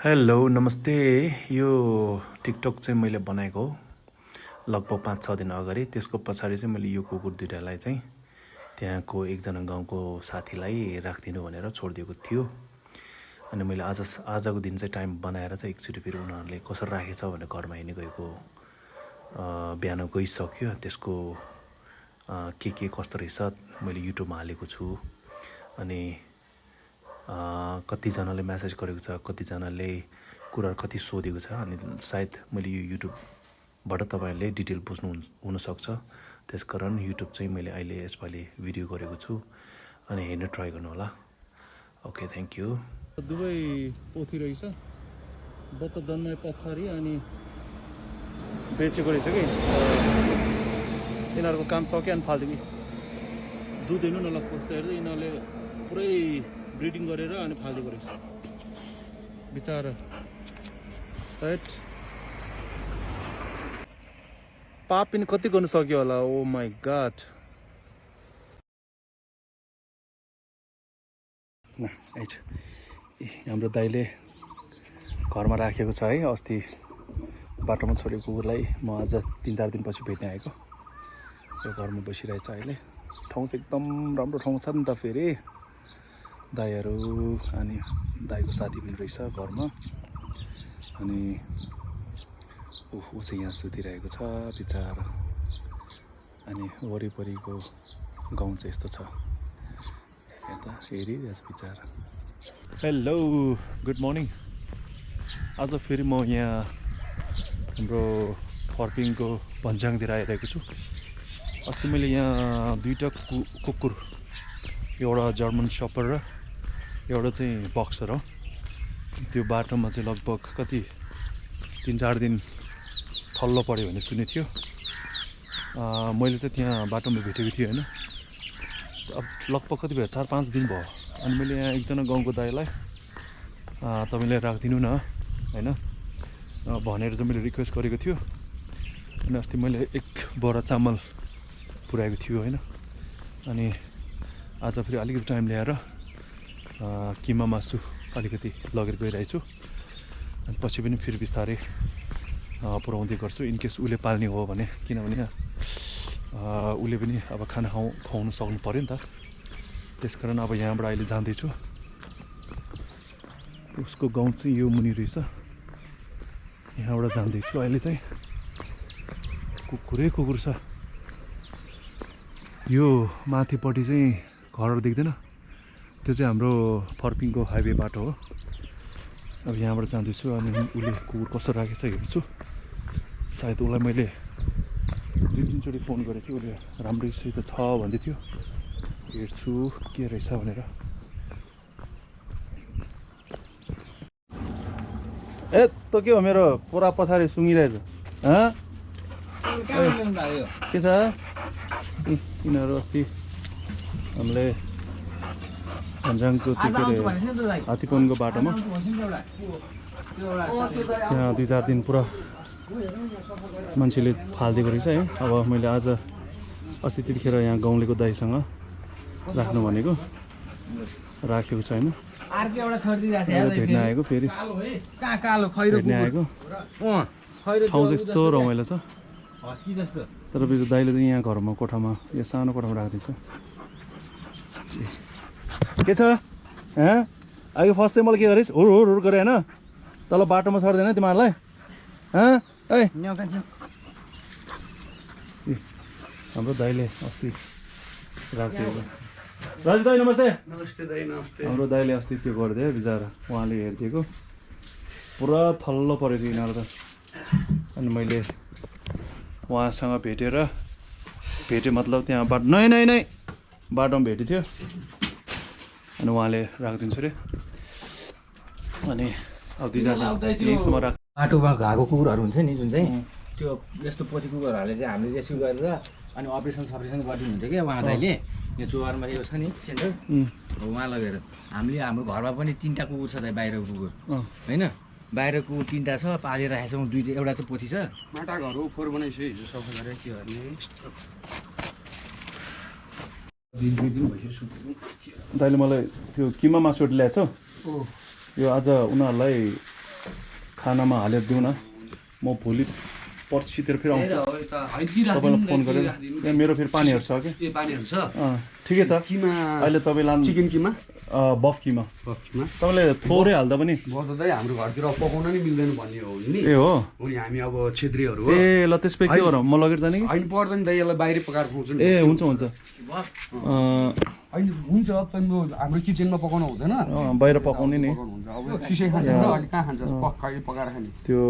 Hello नमस्ते। यो TikTok चाहिँ मैले बनाएको हो लगभग 5-6 दिन अगाडि। त्यसको पछाडि चाहिँ मैले यो कुकुर दुइटालाई चाहिँ त्यहाँको एकजना गाउँको साथीलाई राखिदिनु भनेर छोडिदिएको थियो। अनि मैले आजको दिन चाहिँ टाइम बनाएर चाहिँ एकचोटि फेरि उनीहरूले कसरी राखेछ भनेर घरमा हेर्ने गएको। बिहान गइसक्यो। त्यसको के कस्तो रहेछ मैले युट्युबमा हालेको छु। अनि कतिजनाले मेसेज गरेको छ, कतिजनाले कुराहरू कति सोधेको छ। अनि सायद मैले यो युट्युबबाट तपाईँहरूले डिटेल बुझ्नु हुनसक्छ। त्यसकारण युट्युब चाहिँ मैले अहिले यसपालि भिडियो गरेको छु। अनि हेर्न ट्राई गर्नु होला। Okay, thank you. दुवै पोथी रहेछ, बच्चा जन्माए पछाडि अनि बेचेको रहेछ कि यिनीहरूको काम सक्यो अनि फाल्दियो कि दुध हेर्नु न लगभग हेर्दै यिनीहरूले पुरै ब्रिडिङ गरेर अनि फालिदिएको रहेछ बिचारा। राइट, पाप पनि कति गर्नु सक्यो होला। ओ माई गॉड। हाम्रो दाइले घरमा राखेको छ है। अस्ति बाटोमा छोडेको कुकुरलाई म आज 3-4 दिनपछि भेट्न आएको। यो घरमा बसिरहेछ अहिले। ठाउँ चाहिँ एकदम राम्रो ठाउँ छ नि त। फेरि दाइहरू अनि दाइको साथी पनि रहेछ घरमा। अनि ऊ चाहिँ यहाँ सुतिरहेको छ बिचारा। अनि वरिपरिको गाउँ चाहिँ यस्तो छ। यता हेरिरहेछ बिचारा। Hello, good morning. आज फेरि म यहाँ हाम्रो फर्पिङको भन्ज्याङतिर आइरहेको छु। अस्ति मैले यहाँ दुईवटा कुकुर, एउटा जर्मन शेपर्ड र एउटा चाहिँ बक्सर हो। त्यो बाटोमा चाहिँ लगभग कति 3-4 दिन थल्लो पऱ्यो भने सुनेको थियो। मैले चाहिँ त्यहाँ बाटोमा भेटेको थिएँ होइन। अब लगभग कति भयो, 4-5 दिन भयो। अनि मैले यहाँ एकजना गाउँको दाइलाई तपाईँले राखिदिनु न होइन भनेर चाहिँ मैले रिक्वेस्ट गरेको थियो। अनि अस्ति मैले 1 बोरा चामल पुऱ्याएको थियो होइन। अनि आज फेरि अलिकति टाइम ल्याएर किमा मासु अलिकति लगेर गइरहेछु। अनि पछि पनि फेरि बिस्तारै पुऱ्याउँदै गर्छु इनकेस उसले पाल्ने हो भने। किनभने उसले पनि अब खाना खुवाउनु सक्नु पऱ्यो नि त। त्यसकारण अब यहाँबाट अहिले जाँदैछु। उसको गाउँ चाहिँ यो मुनि रहेछ। यहाँबाट जाँदैछु अहिले चाहिँ। कुकुरै कुकुर छ। यो माथिपट्टि चाहिँ घरहरू देख्दैन, त्यो चाहिँ हाम्रो फर्पिङको हाइवे बाटो हो। अब यहाँबाट जाँदैछु। अनि उसले कुकुर कसो राखेछ हेर्छु। सायद उसलाई मैले 2-3 चोटि फोन गरेको थिएँ। उसले राम्रैसित छ भन्दै थियो। हेर्छु के रहेछ भनेर। ए त के हो मेरो पुरा पछाडि सुँगिरहेछ के छ? यिनीहरू अस्ति हामीले भन्ज्याङको त्यो के अरे हात्तीपनको बाटोमा त्यहाँ 2-4 दिन पुरा मान्छेले फालिदिएको रहेछ है। अब मैले आज अस्ति त्यतिखेर यहाँ गाउँलेको दाइसँग राख्नु भनेको, राखेको छैन। भेट्न आएको फेरि भेट्न आएको। ठाउँ चाहिँ यस्तो रमाइलो छ। तर फेरि दाइले चाहिँ यहाँ घरमा कोठामा, यो सानो कोठामा राख्दैछ। के छ अघि फर्स्ट चाहिँ मलाई के गरेस्? हुर हुर हुर गरे होइन? तल बाटोमा सर्दैन तिमीहरूलाई? हाम्रो दाइले अस्ति राखिदिएको। राजु दाइ नमस्ते। नमस्ते दाइ, नमस्ते। हाम्रो दाइले अस्ति त्यो गरिदियो बिचरा, उहाँले हेरिदिएको। पुरा थल्लो पऱ्यो यिनीहरू त। अनि मैले उहाँसँग भेटेँ मतलब त्यहाँ बाटो नै बाटोमा भेटेको थियो। अनि उहाँले राखिदिन्छु अरे। अनि अब 2-4 दिनसम्म बाटोमा घाएको कुकुरहरू हुन्छ नि, जुन चाहिँ त्यो यस्तो पोथी कुकुरहरूले चाहिँ हामीले रेस्क्यु गरेर अनि अपरेसन गरिदिनुहुन्थ्यो क्या उहाँ दाइले। यो चौरमा यो छ नि सेन्टर, उहाँ लगेर हामीले हाम्रो घरमा पनि 3टा कुकुर छ दाइ, बाहिरको कुकुर होइन। बाहिरको कुकुर 3टा छ, पालेर राखेको छौँ। 2टा, एउटा चाहिँ पोथी छ। माटा घर हो, फोहोर बनाइसक्यो हिजो सफा गरेर के गर्ने। दाइले मलाई त्यो किमा मासु ल्याएको छ। यो आज उनीहरूलाई खानामा हालेर दिउँ न म भोलि पर्सितिर फेरि आउँछु तपाईँलाई फोन गरेर यहाँ मेरो फेरि पानीहरू छ कि ठिकै छ अहिले तपाईँ लानु चिकन किमा बफ किमा तपाईँले थोरै हाल्दा पनि बस्दै हाम्रो घरतिर पकाउन नि मिल्दैन भन्ने हो नि ए हो अनि हामी अब क्षेत्रीहरू हो ए ल त्यसपछि के गरौँ म लगेर जाने कि होइन पर्दैन त यसलाई बाहिर पकाएर खुवाउँछु नि ए हुन्छ हुन्छ होइन हुन्छ हाम्रो किचनमा पकाउनु हुँदैन बाहिर पकाउने नि हुन्छ अब सिसै खान्छ र अहिले कहाँ खान्छ पकाएर खाने त्यो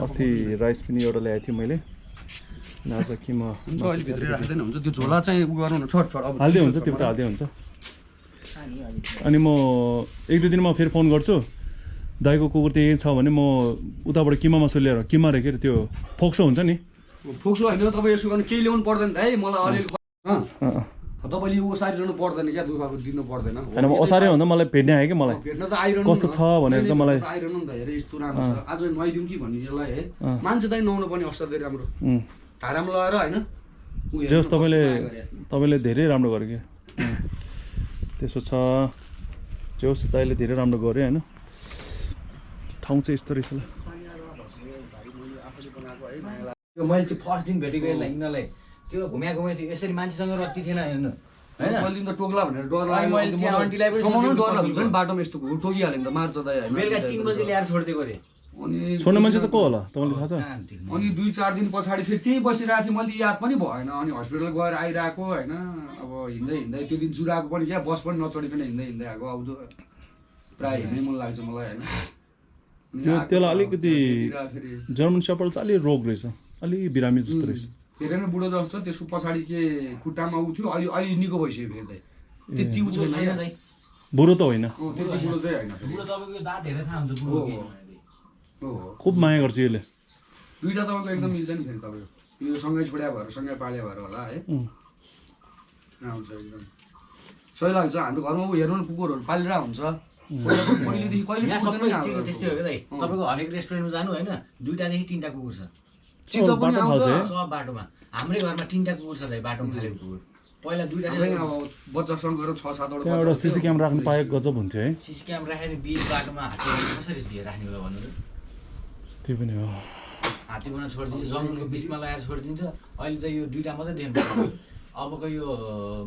अस्ति राइस पनि एउटा ल्याएको थिएँ मैले आज किमा हुन्छ अहिले भित्रै राख्दैन हुन्छ त्यो झोला चाहिँ उ गर्नु न छट अब हाल्दै हुन्छ त्यो त हाल्दै हुन्छ अनि म 1-2 दिनमा फेरि फोन गर्छु दाइको कुकुर त्यही छ भने म उताबाट किमा मासु ल्याएर किमा रे के त्यो फोक्सो हुन्छ नि फोक्सो होइन तपाईँ यसो गर्नु केही ल्याउनु पर्दैन त है मलाई अलिअलि तपाईँले ओसारिरहनु पर्दैन क्या दुःख दिनु पर्दैन होइन म ओसारे भन्दा मलाई भेट्ने आयो कि मलाई भेट्न त आइरहनु कस्तो छ भनेर चाहिँ मलाई आइरहनु नि त हेर यस्तो राम्रो छ आज नुहाइदिउँ कि भन्ने यसलाई है मान्छे दाइ नुहाउनु पनि असाध्यै राम्रो धारामा लगाएर होइन जस तपाईँले धेरै राम्रो गर्यो कि त्यसो छ जोस् दाइले धेरै राम्रो गर्यो होइन ठाउँ चाहिँ यस्तो रहेछ ल मैले त्यो फर्स्ट दिन भेटेको यिनीहरूलाई त्यो घुम्या थियो यसरी मान्छेसँग रत्ती थिएन हेर्नु होइन त टोक्ला भनेर डर लाग्यो समाउनु डर हुन्छ नि बाटोमा यस्तो टोकिहाल्यो नि त मार्छ दाइ होइन बेलुका 3 बजे ल्याएर छोडिदिएको अरे अनि छोड्ने मान्छे त को होला तपाईँले थाहा छ अनि 2-4 दिन पछाडि फेरि त्यहीँ बसिरहेको थिएँ मैले याद पनि भएन अनि हस्पिटल गएर आइरहेको होइन अब हिँड्दै त्यो दिन जुराएको पनि क्या बस पनि नचढिकन हिँड्दै आएको अब प्रायः हिँड्नै मन लाग्छ मलाई होइन त्यसलाई अलिकति जर्मन सेपर्ड चाहिँ अलिक रोग रहेछ अलि बिरामी जस्तो रहेछ धेरै नै बुढो जस्तो त्यसको पछाडि के खुट्टामा उ थियो अहिले निको भइसक्यो फेरि दाइ त्यति उ छैन बुढो त होइन त्यति बुढो चाहिँ होइन बुढो तपाईँको दाँत हेरेर थाहा हुन्छ बुढो के खुब माया गर्छ यसले दुईटा तपाईँको एकदम मिल्छ नि फेरि तपाईँको यो सँगै छोड्या भएर सँगै पाल्या भएर होला है आउँछ एकदम सही लाग्छ हाम्रो घरमा ऊ हेर्नु न कुकुरहरू पालिरहेको हुन्छ पहिलेदेखि कहिले त्यस्तै हो क्या दाइ तपाईँको हरेक रेस्टुरेन्टमा जानु होइन 2टादेखि 3टा कुकुर छ चित्त पनि आउँछ सब बाटोमा हाम्रै घरमा 3टा कुकुर छ दाइ बाटोमा खालेको कुकुर पहिला 2टा अब बच्चासँग गएर 6-7 एउटा सिसी क्यामेरा राख्नु पाएको गजब हुन्थ्यो है सिसी क्यामेरा राखेर बिच बाटोमा हात्ती कसरी राख्ने होला भन्नु त्यो पनि हो हात्ती बनाएर छोडिदिन्छ जङ्गलको बिचमा लगाएर छोडिदिन्छ अहिले त यो 2टा मात्रै देख्नु अबको यो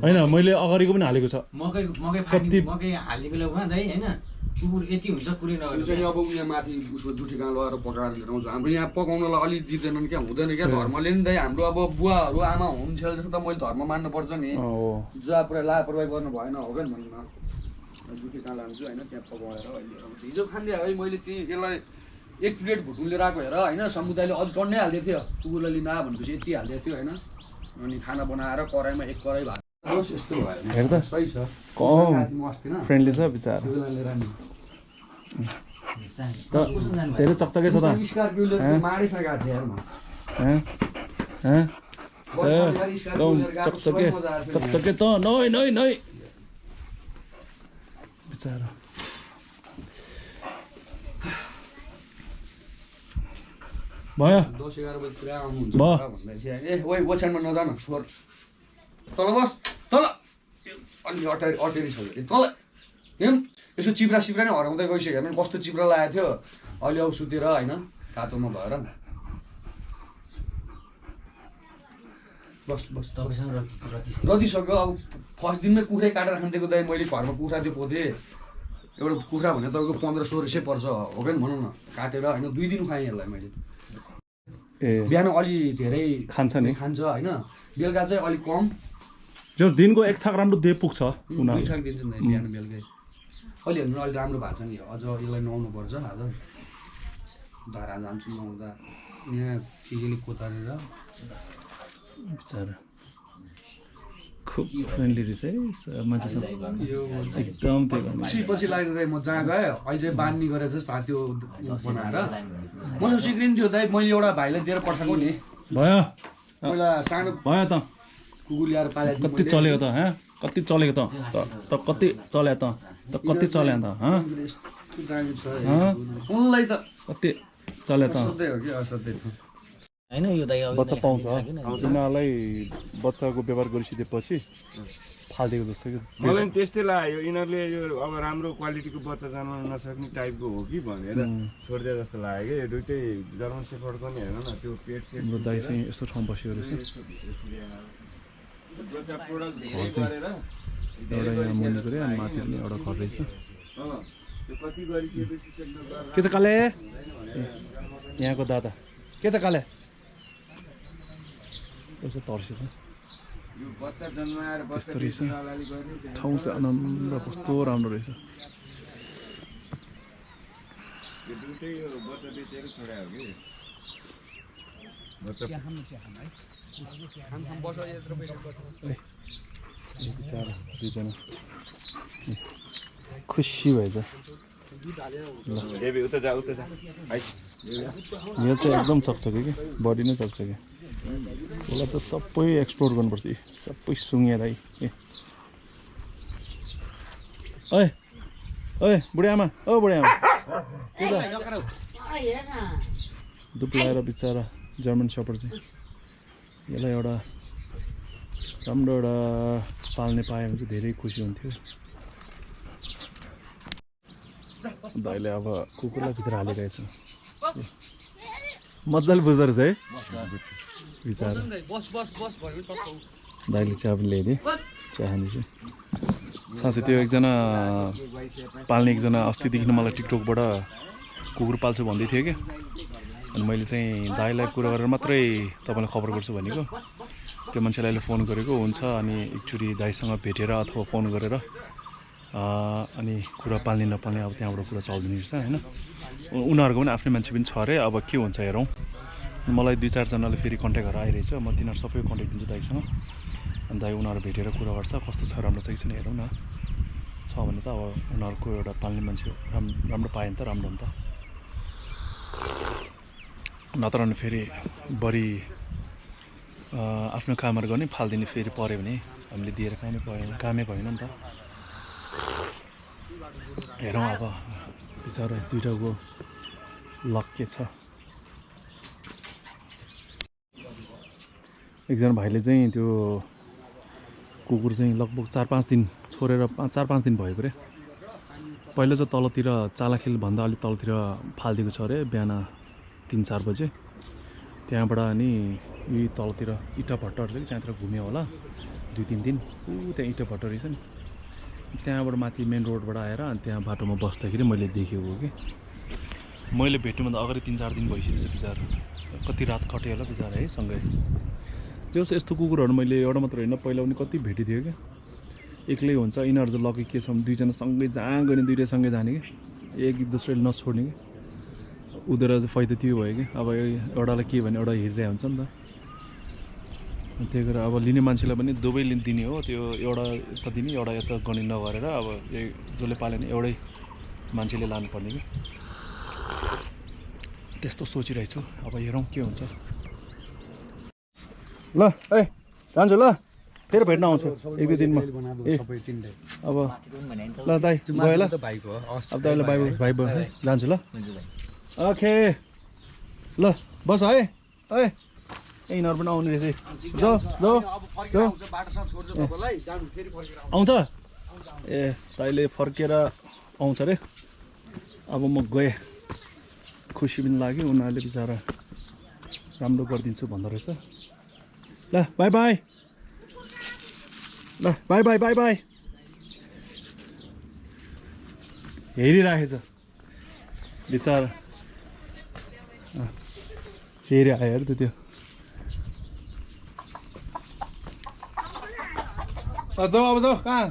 होइन मैले अगाडिको पनि हालेको छ मकै हाल्ने बेला उहाँ दाइ होइन कुकुर यति हुन्छ कुरै नगर्नु अब उयो माथि उसको जुठी कहाँ लगाएर पकाएर लिएर आउँछ हाम्रो यहाँ पकाउनलाई अलिक दिँदैनन् क्या हुँदैन क्या धर्मले नि दाइ हाम्रो अब बुवाहरू आमा हुनुहुन्छ त मैले धर्म मान्नुपर्छ नि जहाँ पुरा लापरवाही गर्नु भएन हो क्या भन्नु न जुठी कहाँ लान्छु होइन त्यहाँ पकाएर अहिले आउँछ हिजो खाँदै है मैले त्यही यसलाई 1 प्लेट भुटुङ लिएर आएको हेर होइन समुदायले अझ टन्नै हालिदिएको थियो कुकुरलाई लिन आ भनेपछि यति हालिदिएको थियो होइन अनि खाना बनाएर कराईमा 1 कराई भात यस्तो भयो हेर त सही छ फ्रेन्डली छ बिचारा त धेरै चकचकै छ त स्कर्पियोले माडिसकेको थियो यार चकचके त नै बिचारा भयो 10-11 बजीतिर आउनुहुन्छ भन्दैछ ए ओइ ओछ्यानमा नजान छोर तल बस तल अलि अटेरी छ तल हेम यसो चिप्रा नै हराउँदै गइसक्यो हेर्नु कस्तो चिप्रा लागेको थियो अहिले अब सुतेर होइन तातोमा भएर बस रतिसक्यो अब फर्स्ट दिनमै कुखुरै काटेर खान्थेको दाइ मैले घरमा कुखुरा त्यो पोथेँ एउटा कुखुरा भने तपाईँको 1500 पर्छ हो कि भनौँ न काटेर होइन 2 दिन खाएँ यसलाई मैले बिहान अलि धेरै खान्छ होइन बेलुका चाहिँ अलिक कम जस दिनको 1 छाक राम्रो दे पुग्छ 2 छाक दिन्छ नि बिहान बेलुकै अलि हेर्नु अलि राम्रो भएको छ नि अझ यसलाई नुहाउनु पर्छ आज धारा जान्छु नुहाउँदा यहाँ के कोतारेर बिचारा खुब फ्रेन्डली रहेछ है मान्छेसँग एकदम त्यो पछि लाग्दै म जहाँ गएँ अहिले चाहिँ बान्नी गरेर चाहिँ त्यो बनाएर मसँग सिक्रिन थियो दाइ मैले एउटा भाइलाई दिएर पठाएको नि भयो पहिला सानो भयो त कुकुर ल्याएर पालेको कति चलेको त कति चलेको त कति चल्या त कति चल्या त उनलाई त कति चल्या त सधैँ हो कि असाध्यै होइन यो दाइ बच्चा पाउँछ तिनीहरूलाई बच्चाको व्यवहार गरिसकेपछि फालिदिएको जस्तो कि मलाई पनि त्यस्तै लाग्यो यिनीहरूले यो अब राम्रो क्वालिटीको बच्चा जन्माउन नसक्ने टाइपको हो कि भनेर छोडिदिए जस्तो लाग्यो कि यो दुइटै जर्मन सेफर्डको नि हेर्नु न त्यो पेट सेट हाम्रो दाइ चाहिँ यस्तो ठाउँ बसेको रहेछ एउटा यहाँ मुनि गऱ्यो अनि माथि पनि एउटा घर रहेछ कति गरिसकेपछि के छ काले यहाँको दादा के छ काले यसो तर्सेछ यो बच्चा जन्माएर त्यस्तो रहेछ ठाउँ चाहिँ आनन्द कस्तो राम्रो रहेछ यो दुइटै यो बच्चा बेचेर छोडायो कि बच्चा बिचरा दुईजना खुसी भएछ उता जा यो चाहिँ एकदम चकचके कि बडी नै चकचके यसलाई त सबै एक्सप्लोर गर्नुपर्छ सबै सुँगेर है ओए ओए बुढी आमा ओ बुढी आमा दुप्लाएर बिचरा जर्मन सेफर्ड चाहिँ यसलाई एउटा राम्रो एउटा पाल्ने पायो भने चाहिँ धेरै खुसी हुन्थ्यो दाइले अब कुकुरलाई भित्र हालिरहेछ मजाले बुझ्दो रहेछ है बिचरा दाइले चिया पनि ल्याइदिए चिया खाने चाहिँ साँच्चै त्यो एकजना पाल्ने एकजना अस्तिदेखि मलाई टिकटकबाट कुकुर पाल्छु भन्दै थियो कि अनि मैले चाहिँ दाइलाई कुरा गरेर मात्रै तपाईँलाई खबर गर्छु भनेको त्यो मान्छेलाई अहिले फोन गरेको हुन्छ अनि एकचोटि दाइसँग भेटेर अथवा फोन गरेर अनि कुरा पाल्ने नपाल्ने अब त्यहाँबाट कुरा चल्दिने रहेछ होइन उनीहरूको पनि आफ्नै मान्छे पनि छ अरे अब के हुन्छ हेरौँ मलाई 2-4जनाले फेरि कन्ट्याक्ट गरेर आइरहेछ म तिनीहरू सबै कन्ट्याक्ट दिन्छु दाइसँग अनि दाइ उनीहरू भेटेर कुरा गर्छ कस्तो छ राम्रो छ कि छैन हेरौँ न छ भने त अब उनीहरूको एउटा पाल्ने मान्छे राम्रो पायो भने त राम्रो हो नि त नत्र भने फेरि बढी आफ्नो कामहरू गर्ने फालिदिने फेरि पऱ्यो भने हामीले दिएर कामै भएन नि त हेरौँ अब बिचरा दुइटाको लक के छ एकजना भाइले चाहिँ त्यो कुकुर चाहिँ लगभग 4-5 दिन छोडेर 4-5 दिन भएको अरे पहिला चाहिँ तलतिर चालाखेलभन्दा अलिक तलतिर फालिदिएको छ अरे बिहान 3-4 बजे त्यहाँबाट अनि यही तलतिर इँटा भट्टाहरू छ कि त्यहाँतिर घुम्यो होला 2-3 दिन त्यहाँ इँटा भट्टा रहेछ नि त्यहाँबाट माथि मेन रोडबाट आएर अनि त्यहाँ बाटोमा बस्दाखेरि मैले देखेको हो कि मैले भेट्नुभन्दा अगाडि 3-4 दिन भइसकेको छ बिचरा कति रात कट्यो होला बिचरा है सँगै त्यो यस्तो कुकुरहरू मैले एउटा मात्र होइन पहिला पनि कति भेटिदियो क्या एक्लै हुन्छ यिनीहरू चाहिँ लकी के छ भने दुईजना सँगै जहाँ गयो भने दुइटै सँगै जाने कि एक दुसराले नछोड्ने कि उनीहरू चाहिँ फाइदा त्यो भयो कि अब एउटालाई के भने एउटा हेरिरहेको हुन्छ नि त त्यही भएर अब लिने मान्छेलाई पनि दुवै दिने हो त्यो एउटा यता दिने एउटा यता गर्ने नगरेर अब जसले पाल्यो भने एउटै मान्छेले लानुपर्ने कि त्यस्तो सोचिरहेछु अब हेरौँ के हुन्छ ल है जान्छु ल फेरि भेट्न आउँछु 1-2 दिनमा अब ल दाइ गयो ल अब दाइलाई भाइ जान्छु ल ओके ल बस है यिनीहरू पनि आउने रहेछ आउँछ ए दाइले फर्केर आउँछ अरे अब म गएँ खुसी पनि लाग्यो उनीहरूले बिचरा राम्रो गरिदिन्छु भन्दो रहेछ ल बाई बाई ल बाई बाई बाई बाई हेरिराखेछ बिचरा फेरि आयो अरे त्यो जाऊ अब जाऊ कहाँ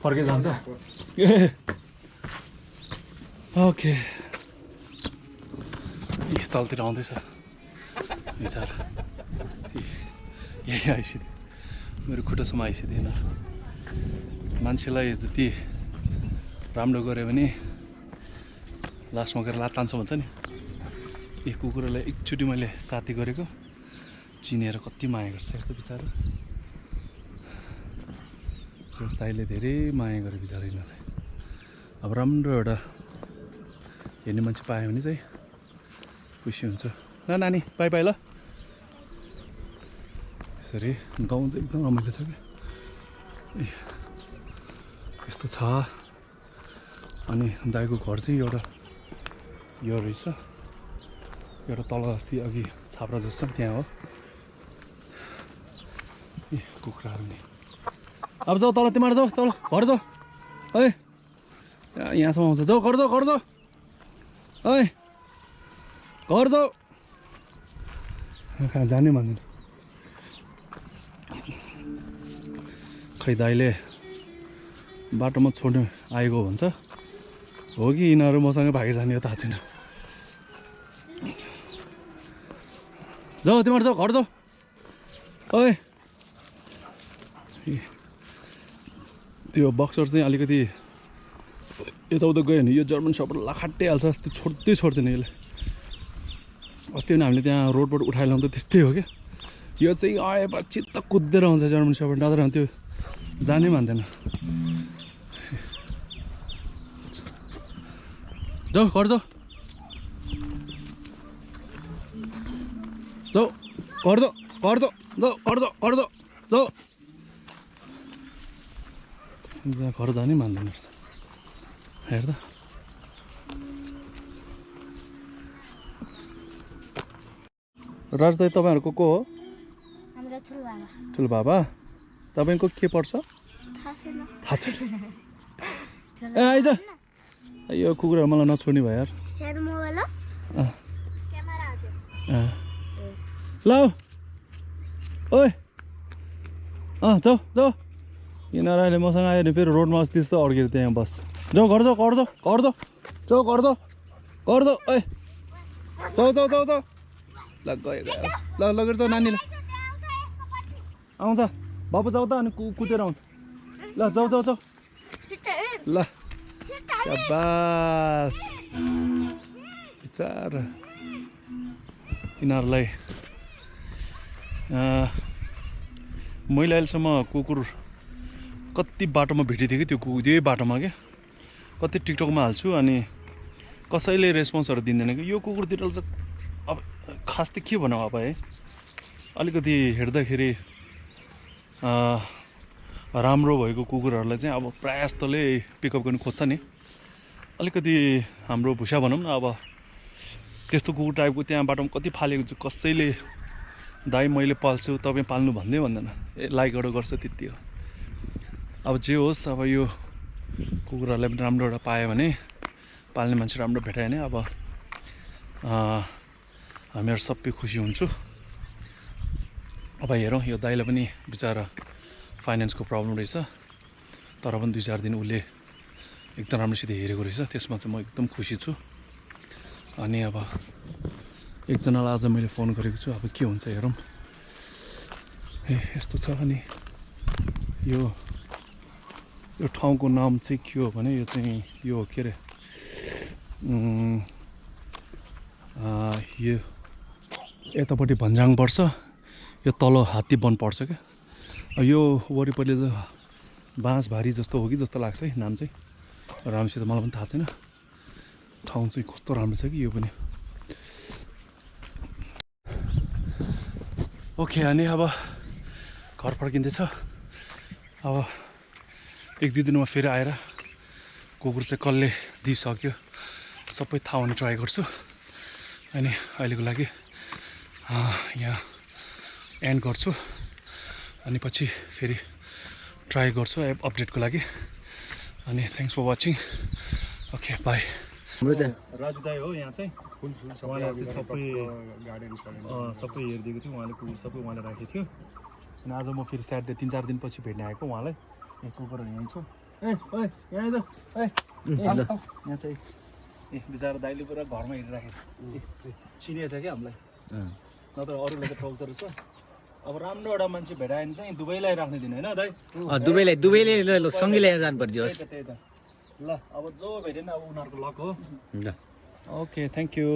फर्के जान्छ ओके तलतिर आउँदैछ बिचरा यही आइसिध्यो मेरो खुट्टासम्म आइसिँदैन मान्छेलाई जति राम्रो गऱ्यो भने लास्टमा गएर लात तान्छ भन्छ नि यी कुकुरलाई एकचोटि मैले साथी गरेको चिनेर कति माया गर्छ यस्तो बिचरा दाइले धेरै माया गरे बिचरा यिनीहरूलाई अब राम्रो एउटा हेर्ने मान्छे पायो भने चाहिँ खुसी हुन्छ ल नानी बाई बाई ल अरे गाउँ चाहिँ एकदम रमाइलो छ कि ए यस्तो छ अनि दाइको घर चाहिँ एउटा यो रहेछ एउटा तल अस्ति अघि छाप्रा जस्तो छ त्यहाँ हो ए कुखुराहरू नि अब जाऊ तल तिमीहरू जाऊ तल घर जाऊ है यहाँसम्म आउँछ जाऊ घर जाऊ है घर जाऊ कहाँ जाने भन्दैन खै दाइले बाटोमा छोड्नु आएको भन्छ हो कि यिनीहरू मसँगै भागेर जाने हो थाहा छैन जाऊ तिमीहरू जाऊ घर जाऊ है त्यो बक्सर चाहिँ अलिकति यताउता गयो भने यो जर्मन सर्फर लाखाटिहाल्छ त्यो छोड्दैन यसले अस्ति पनि हामीले त्यहाँ रोडबाट उठाएर ल्याउँदा त्यस्तै हो क्या यो चाहिँ आएपछि चित्त कुदेर आउँछ जर्मन सर्फर नत्र त्यो जानै मान्दैन जाऊ घर जाऊ जाऊ घर जाऊ घर जाऊ जाऊ घर जाऊ घर जाऊ जाऊ घर जानै मान्दैन रहेछ हेर्दा राज दाइ तपाईँहरूको को हो हाम्रो ठुलो बाबा तपाईँको के पर्छ थाहा छैन ए आइज यो कुकुरहरू मलाई नछोड्ने भयो यार सानो मोबाइल क्यामेरा ल ओए जाऊ जाऊ यिनीहरू अहिले मसँग आयो भने फेरि रोडमा अस्ति जस्तो अड्केर त्यहाँ बस जाऊ घर जाऊ घर जाऊ घर जाऊ जाऊ घर जाऊ घर जाऊ ए जाऊ जाऊ जाऊ जाऊ ल गयो ल लगेर जाऊ नानीलाई आउँछ बाबु जाऊ त अनि कुदेर आउँछ ल जाऊ जाऊ जाऊ ल बास बिचारा यिनीहरूलाई मैले अहिलेसम्म कुकुर कति बाटोमा भेटेको थिएँ कि त्यही बाटोमा क्या कति टिकटकमा हाल्छु अनि कसैले रेस्पोन्सहरू दिँदैन कि यो कुकुरतिर चाहिँ अब खास त के भनौँ अब है अलिकति हेर्दाखेरि राम्रो भएको कुकुरहरूलाई चाहिँ अब प्रायः जस्तोले पिकअप गर्नु खोज्छ नि अलिकति हाम्रो भुसा भनौँ न अब त्यस्तो कुकुर टाइपको त्यहाँ बाटोमा कति फालेको छु कसैले दाइ मैले पाल्छु तपाईँ पाल्नु भन्दै भन्दैन लाइकहरू गर्छ त्यति हो अब जे होस् अब यो कुकुरहरूलाई पनि राम्रो एउटा पायो भने पाल्ने मान्छे राम्रो भेटायो भने अब हामीहरू सबै खुसी हुन्छु अब हेरौँ यो दाइलाई पनि बिचरा फाइनेन्सको प्रब्लम रहेछ तर पनि 2-4 दिन उसले एकदम राम्रोसित हेरेको रहेछ त्यसमा चाहिँ म एकदम खुसी छु अनि अब एकजनालाई आज मैले फोन गरेको छु अब के हुन्छ हेरौँ ए यस्तो छ अनि यो ठाउँको नाम चाहिँ के हो भने यो चाहिँ यो के अरे यो यतापट्टि भन्ज्याङ पर्छ यो तल हात्ती वन पर्छ क्या यो वरिपरिले चाहिँ बाँसबारी जस्तो हो कि जस्तो लाग्छ है नाम चाहिँ राम्रोसित मलाई पनि थाहा छैन ठाउँ चाहिँ कस्तो राम्रो छ कि यो पनि ओके अनि अब घर फर्किँदैछ अब 1-2 दिनमा फेरि आएर कुकुर चाहिँ कसले दिइसक्यो सबै थाहा हुने ट्राई गर्छु अनि अहिलेको लागि यहाँ एन्ड गर्छु अनि पछि फेरि ट्राई गर्छु अपडेटको लागि अनि thanks for watching okay bye Raju दाई हो यहाँ चाहिँ उहाँले अस्ति सबै हेरिदिएको थियो उहाँले कुकुर सबै उहाँले राखेको थियो अनि आज म फेरि स्याटरडे 3-4 दिनपछि भेट्ने आएको उहाँलाई यहाँ कुकुरहरू यहाँ छ यहाँ यहाँ चाहिँ ए बिचरा दाइले पुरा घरमा हेरिराखेको छ चिनिएको छ क्या हामीलाई नत्र अरूले त टोक्दो रहेछ अब राम्रो एउटा मान्छे भेटायो भने चाहिँ दुवैलाई राख्ने दिनु होइन दाइ दुवैले सँगै ल्याएर जानु पर्छ त्यही त ल अब जो भेट्यो नि अब उनीहरूको लक हो ओके थ्याङ्क यू